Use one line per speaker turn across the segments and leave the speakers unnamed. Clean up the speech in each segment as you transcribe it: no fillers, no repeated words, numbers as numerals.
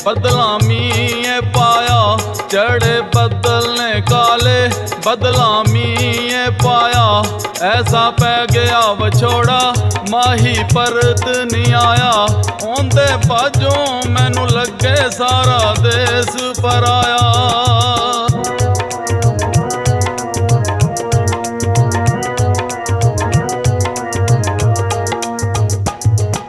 बदला मीए पाया, चढ़े बदल ने काले बदला मीए पाया। ऐसा पै गया विछोड़ा माही परत नहीं आया, ओंदे बाजों मैनू लगे सारा देश पराया।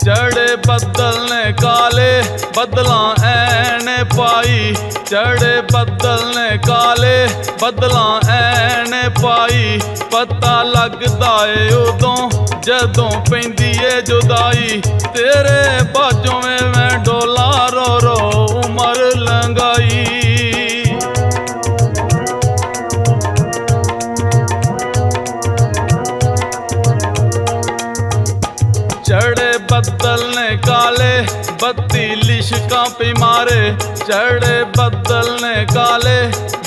चढ़े बदल ने काले बदला ऐने पाई, चढ़े बदल ने काले बदला ऐने पाई। पता लगदा है उदों जदों पैंदी है जुदाई, तेरे बाजों में मैं डोला रो रो उमर लंघाई। चढ़े बदल ने काले बत्ती लिशकां पे मारे, चढ़े बदल ने काले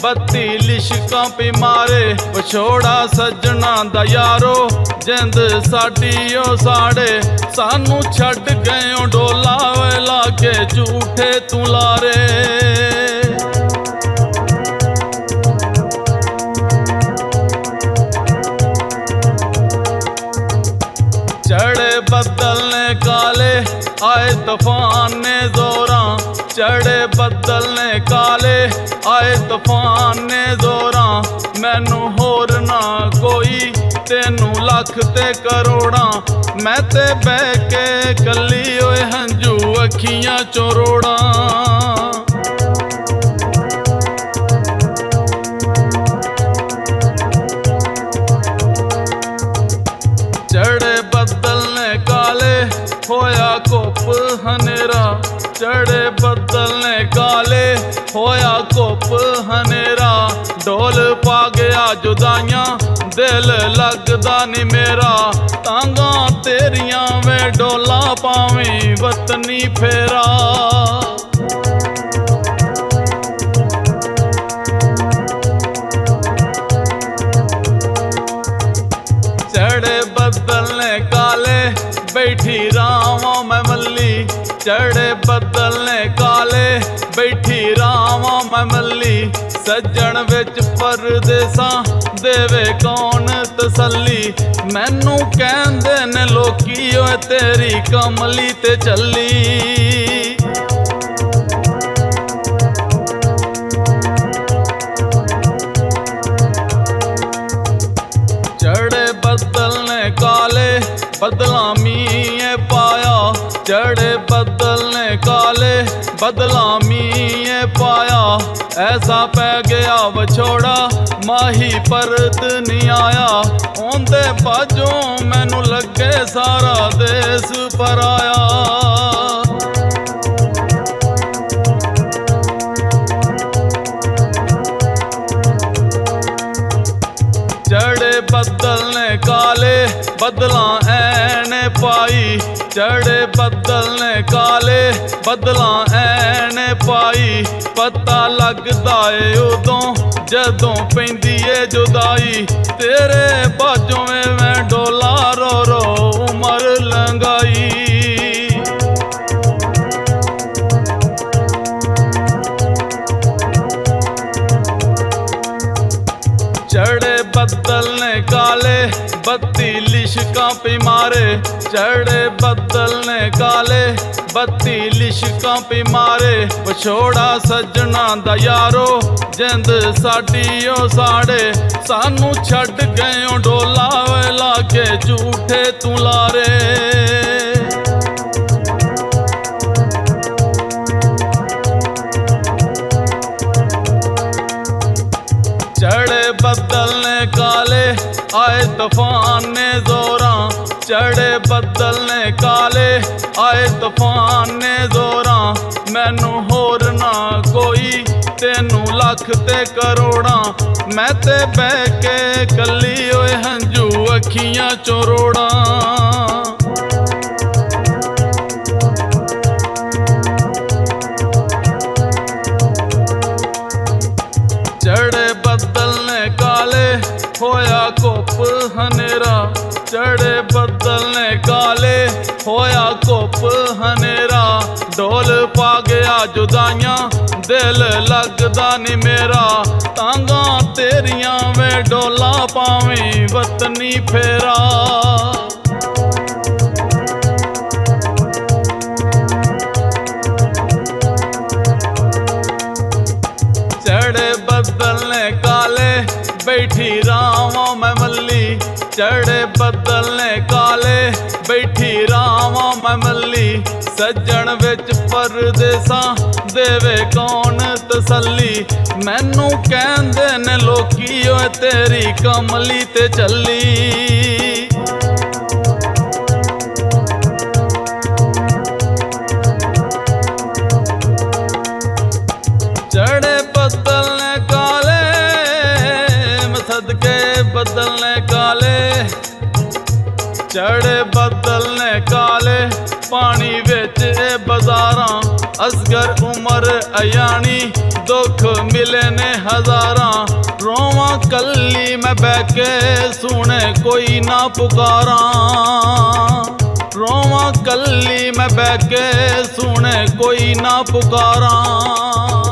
बत्ती लिशकां पे मारे। विछोड़ा सजना दा यारो जिंद साडी ओ साड़े, सानू छड्ड गए डोला वे लागे झूठे तू लारे। चढ़े बदल ने काले आए तूफान ने जोरां, चढ़े बदल ने काले आए तूफान ने जोरां। मैनू होर ना कोई तेनू लख ते करोड़ां, मैं ते बह के कली होए हंझू अखियां चों रोड़ां। चढ़े बदल ने काले होया कोप हनेरा, चढ़े बदल ने काले होया कोप हनेरा। ढोल पा गया जुदाइयां दिल लगदा नी मेरा, तांगा तेरियां वे डोला पावीं वतनी फेरा। चढ़े बदल ने काले बैठी रावां मैं मल्ली, चढ़े बदल ने काले बैठी रावां मैं मल्ली। सज्जण विच परदेसां देवे कौन तसल्ली, मैनू कहंदे ने लोकी ओए तेरी कमली ते चली। चढ़े बदल ने काले बदला मीए पाया, चढ़े बदल ने काले बदला मीए पाया। ऐसा पै गया विछोड़ा माही परत नहीं आया, ओंदे बाजों मैनू लगे सारा देश पराया। चढ़े बदल ने काले बदला ऐने पाई, चढ़े बदल ने काले बदला ऐने पाई। पता लगदा है उदों जदों पैंदी है जुदाई, तेरे बाजों में मैं डोला रो रो उमर लंघाई। चढ़े बदल ने काले बत्ती लिशकां पे मारे, चढ़े बदल ने काले बत्ती लिशकां पे मारे। विछोड़ा सजना दा यारो जिंद साडी ओ साड़े, सानू छड्ड गए डोला वे लागे झूठे तू लारे। चढ़े बदल ने काले आए तूफान ने जोरां, चढ़े बदल ने काले आए तूफान ने जोरां। मैनू होर ना कोई तेनू लख ते करोड़ां, मैं ते बह के कली होए हंझू अखियां चों रोड़ां। चढ़े बदल ने काले होया कोप हनेरा, चढ़े बदल ने काले होया कोप हनेरा। ढोल पा गया जुदाइयां दिल लगदा नी मेरा तांगा तेरियां वे डोला पावी वतनी फेरा चढ़े बदल ने काले बैठी रावां मैं मल्ली चढ़े बदल ने काले बैठी रावां मैं मल्ली सज्जण विच परदेसां देवे कौन तसल्ली मैनू कहंदे ने लोकी ओए तेरी कमली ते चली चढ़े बदल ने काले सदके बदल ने काले चढ़े बदल ने काले पानी विच बाजारां असगर उमर अयानी दुख मिले ने हजारां रोवां कल्ली मैं बैके सुने कोई ना पुकारां रोवां कल्ली मैं बैके सुने कोई ना पुकारां